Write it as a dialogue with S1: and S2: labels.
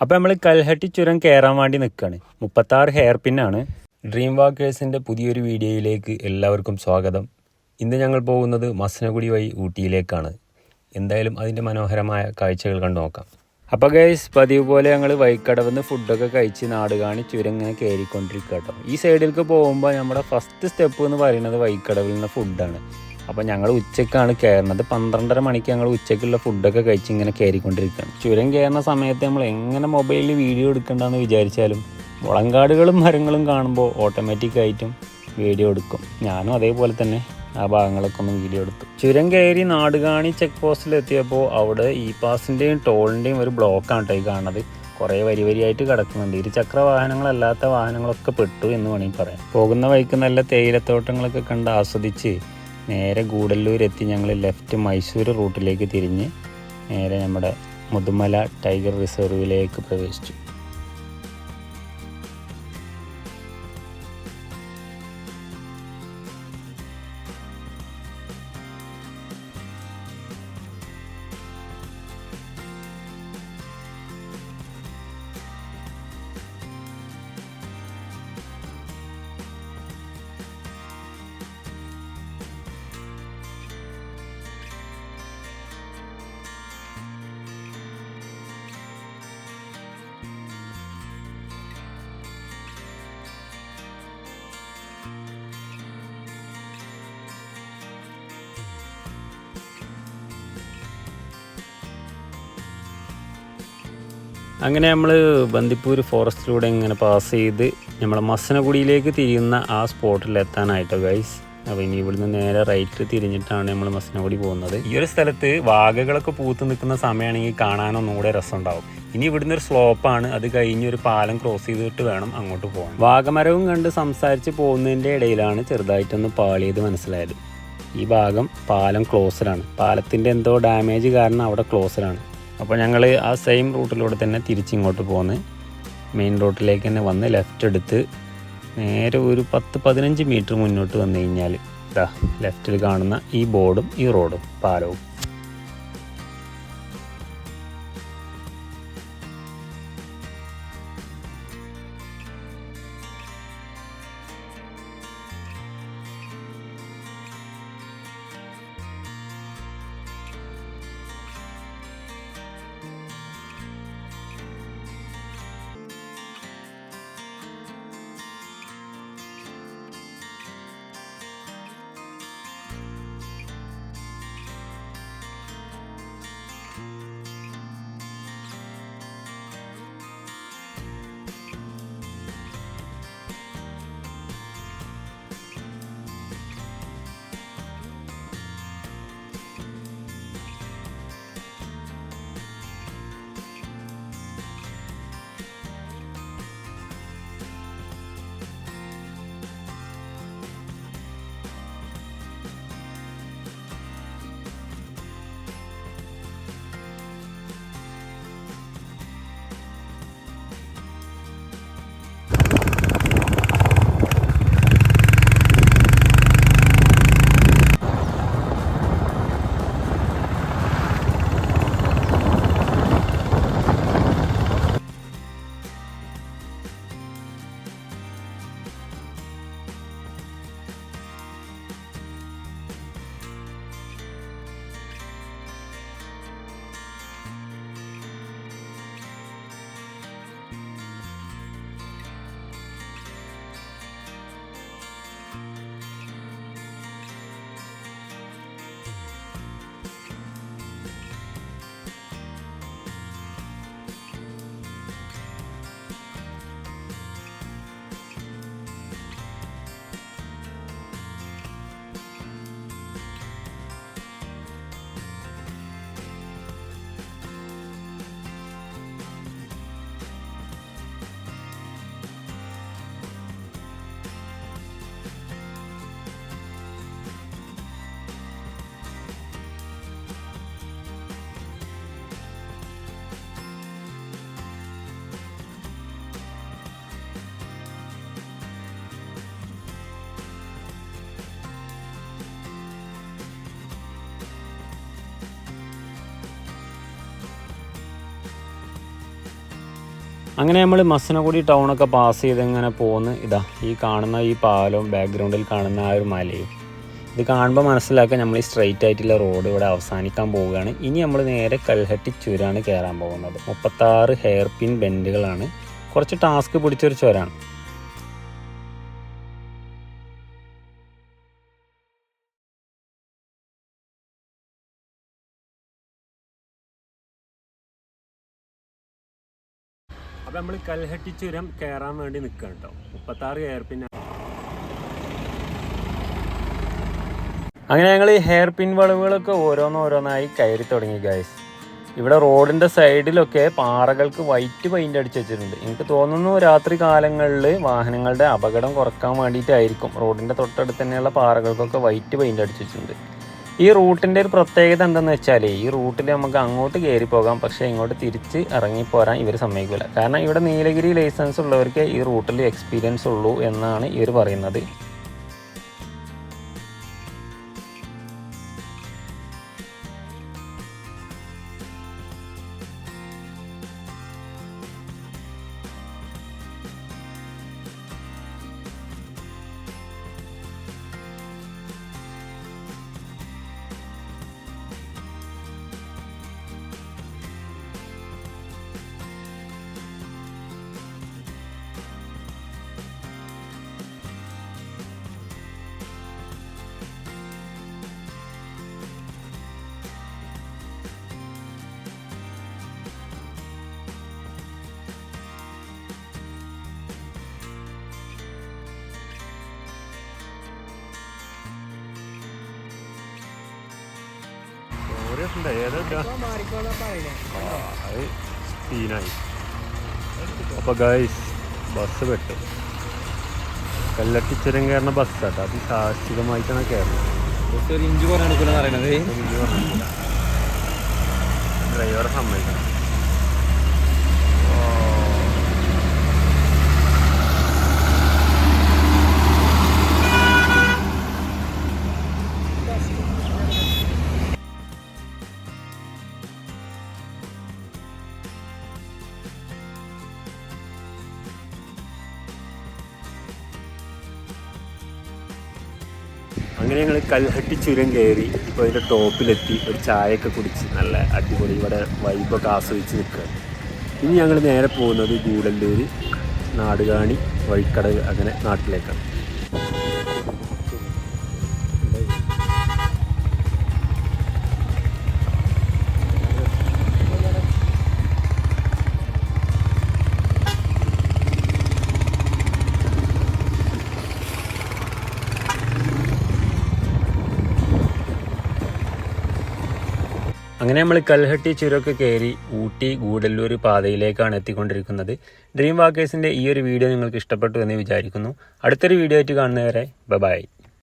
S1: അപ്പോൾ നമ്മൾ കൽഹട്ടി ചുരം കയറാൻ വേണ്ടി നിൽക്കുകയാണ്. 36 ഹെയർ പിന്നാണ്. ഡ്രീം വാക്കേഴ്സിൻ്റെ പുതിയൊരു വീഡിയോയിലേക്ക് എല്ലാവർക്കും സ്വാഗതം. ഇന്ന് ഞങ്ങൾ പോകുന്നത് മസനഗുഡി വഴി ഊട്ടിയിലേക്കാണ്. എന്തായാലും അതിൻ്റെ മനോഹരമായ കാഴ്ചകൾ കണ്ടു നോക്കാം. അപ്പോൾ ഗൈസ്, പതിവ് പോലെ ഞങ്ങൾ വൈക്കടവിന്ന് ഫുഡൊക്കെ കഴിച്ച് നാടുകാണി ചുരം ഇങ്ങനെ കയറിക്കൊണ്ടിരിക്കുക കേട്ടോ. ഈ സൈഡിലേക്ക് പോകുമ്പോൾ നമ്മുടെ ഫസ്റ്റ് സ്റ്റെപ്പ് എന്ന് പറയുന്നത് വൈക്കടവിൽ നിന്ന് ഫുഡാണ്. അപ്പോൾ ഞങ്ങൾ ഉച്ചയ്ക്കാണ് കയറുന്നത്. 12:30 മണിക്ക് ഞങ്ങൾ ഉച്ചയ്ക്കുള്ള ഫുഡൊക്കെ കഴിച്ച് ഇങ്ങനെ കയറിക്കൊണ്ടിരിക്കുകയാണ്. ചുരം കയറുന്ന സമയത്ത് നമ്മൾ എങ്ങനെ മൊബൈലിൽ വീഡിയോ എടുക്കണ്ടെന്ന് വിചാരിച്ചാലും മുളങ്കാടുകളും മരങ്ങളും കാണുമ്പോൾ ഓട്ടോമാറ്റിക്കായിട്ടും വീഡിയോ എടുക്കും. ഞാനും അതേപോലെ തന്നെ ആ ഭാഗങ്ങളൊക്കെ ഒന്ന് വീഡിയോ എടുത്തു. ചുരം കയറി നാടുകാണി ചെക്ക് പോസ്റ്റിലെത്തിയപ്പോൾ അവിടെ ഈ പാസിൻ്റെയും ടോളിൻ്റെയും ഒരു ബ്ലോക്കാണ് കേട്ടോ ഈ കാണുന്നത്. കുറേ വരിയായിട്ട് കിടക്കുന്നുണ്ട്. ഇരുചക്ര വാഹനങ്ങളല്ലാത്ത വാഹനങ്ങളൊക്കെ പെട്ടു എന്ന് വേണമെങ്കിൽ പറയാം. പോകുന്ന വഴിക്ക് നല്ല തേയിലത്തോട്ടങ്ങളൊക്കെ കണ്ട് ആസ്വദിച്ച് നേരെ ഗൂഡല്ലൂർ എത്തി ഞങ്ങൾ ലെഫ്റ്റ് മൈസൂർ റൂട്ടിലേക്ക് തിരിഞ്ഞ് നേരെ നമ്മുടെ മുതുമല ടൈഗർ റിസർവിലേക്ക് പ്രവേശിച്ചു. അങ്ങനെ നമ്മൾ ബന്ദിപ്പൂർ ഫോറസ്റ്റിലൂടെ ഇങ്ങനെ പാസ് ചെയ്ത് നമ്മൾ മസനഗുഡിയിലേക്ക് തിരിയുന്ന ആ സ്പോട്ടിൽ എത്താനായിട്ടോ ഗൈസ്. അപ്പോൾ ഇനി ഇവിടുന്ന് നേരെ റൈറ്റ് തിരിഞ്ഞിട്ടാണ് നമ്മൾ മസനഗുഡി പോകുന്നത്. ഈ ഒരു സ്ഥലത്ത് വാഗകളൊക്കെ പൂത്ത് നിൽക്കുന്ന സമയമാണെങ്കിൽ കാണാനൊന്നുകൂടെ രസമുണ്ടാവും. ഇനി ഇവിടുന്ന് ഒരു സ്ലോപ്പാണ്. അത് കഴിഞ്ഞ് ഒരു പാലം ക്രോസ് ചെയ്തിട്ട് വേണം അങ്ങോട്ട് പോകാൻ. വാഗമരവും കണ്ട് സംസാരിച്ച് പോകുന്നതിൻ്റെ ഇടയിലാണ് ചെറുതായിട്ടൊന്ന് പാളിയത് മനസ്സിലായത്. ഈ ഭാഗം പാലം ക്ലോസ്ഡാണ്. പാലത്തിൻ്റെ എന്തോ ഡാമേജ് കാരണം അവിടെ ക്ലോസ്ഡാണ്. അപ്പോൾ ഞങ്ങൾ ആ സെയിം റൂട്ടിലൂടെ തന്നെ തിരിച്ചിങ്ങോട്ട് പോന്ന് മെയിൻ റോഡിലേക്ക് തന്നെ വന്ന് ലെഫ്റ്റ് എടുത്ത് നേരെ ഒരു 10-15 മീറ്റർ മുന്നോട്ട് വന്നു കഴിഞ്ഞാൽ ഇതാ ലെഫ്റ്റിൽ കാണുന്ന ഈ ബോർഡും ഈ റോഡും പാലവും. അങ്ങനെ നമ്മൾ മസനഗുഡി ടൗണൊക്കെ പാസ് ചെയ്ത് ഇങ്ങനെ പോന്ന് ഇതാ ഈ കാണുന്ന ഈ പാലവും ബാക്ക്ഗ്രൗണ്ടിൽ കാണുന്ന ആ ഒരു മലയും ഇത് കാണുമ്പോൾ മനസ്സിലാക്കാൻ നമ്മൾ ഈ സ്ട്രെയിറ്റ് ആയിട്ടുള്ള റോഡ് ഇവിടെ അവസാനിക്കാൻ പോവുകയാണ്. ഇനി നമ്മൾ നേരെ കൽഹട്ടി ചുരമാണ് കയറാൻ പോകുന്നത്. 36 ഹെയർ പിൻ ബെൻഡുകളാണ്. കുറച്ച് ടാസ്ക് പിടിച്ചൊരു ചുരമാണ്. അപ്പോൾ നമ്മൾ കൽഹട്ടി ചുരം കയറാൻ വേണ്ടി നിൽക്കുകയാണ് കേട്ടോ. 36 ഹെയർ പിൻ. അങ്ങനെ ഞങ്ങൾ ഈ ഹെയർ പിൻ വളവുകളൊക്കെ ഓരോന്നോരോന്നായി കയറി തുടങ്ങി ഗൈസ്. ഇവിടെ റോഡിൻ്റെ സൈഡിലൊക്കെ പാറകൾക്ക് വൈറ്റ് പെയിൻ്റ് അടിച്ച് വെച്ചിട്ടുണ്ട്. എനിക്ക് തോന്നുന്നു രാത്രി കാലങ്ങളിൽ വാഹനങ്ങളുടെ അപകടം കുറക്കാൻ വേണ്ടിയിട്ടായിരിക്കും റോഡിൻ്റെ തൊട്ടടുത്ത് തന്നെയുള്ള പാറകൾക്കൊക്കെ വൈറ്റ് പെയിൻ്റ് അടിച്ച് വെച്ചിട്ടുണ്ട്. ഈ റൂട്ടിൻ്റെ ഒരു പ്രത്യേകത എന്താണെന്ന് വെച്ചാൽ ഈ റൂട്ടിൽ നമുക്ക് അങ്ങോട്ട് കയറി പോകാം, പക്ഷേ ഇങ്ങോട്ട് തിരിച്ച് ഇറങ്ങിപ്പോരാൻ ഇവർ സമ്മതിക്കില്ല. കാരണം ഇവിടെ നീലഗിരി ലൈസൻസ് ഉള്ളവർക്ക് ഈ റൂട്ടിൽ എക്സ്പീരിയൻസ് ഉള്ളൂ എന്നാണ് ഇവർ പറയുന്നത്. അപ്പോൾ ഗൈസ് ബസ് പെട്ടു. കല്ലട്ടി ചുരം കയറുന്ന ബസ്സാട്ടോ. അത് സാഹസികമായിട്ടാണ് കയറുന്നത്. ഡ്രൈവറെ സമ്മതിക്കണം. അങ്ങനെ ഞങ്ങൾ കൽഹട്ടി ചുരം കയറി ഇപ്പോൾ അതിൻ്റെ ടോപ്പിലെത്തി. ഒരു ചായയൊക്കെ കുടിച്ച് നല്ല അടിപൊളി ഇവിടെ വൈബൊക്കെ ആസ്വദിച്ച് നിൽക്കുക. ഇനി ഞങ്ങൾ നേരെ പോകുന്നത് ഗൂഡല്ലൂർ, നാടുകാണി, വഴിക്കടവ് അങ്ങനെ നാട്ടിലേക്കാണ്. അങ്ങനെ നമ്മൾ കൽഹട്ടി ചുരമൊക്കെ കയറി ഊട്ടി ഗൂഡല്ലൂർ പാതയിലേക്കാണ് എത്തിക്കൊണ്ടിരിക്കുന്നത്. ഡ്രീം വാക്കേഴ്സിൻ്റെ ഈ ഒരു വീഡിയോ നിങ്ങൾക്ക് ഇഷ്ടപ്പെട്ടു എന്ന് വിചാരിക്കുന്നു. അടുത്തൊരു വീഡിയോ ആയിട്ട് കാണുന്നവരെ ബൈ.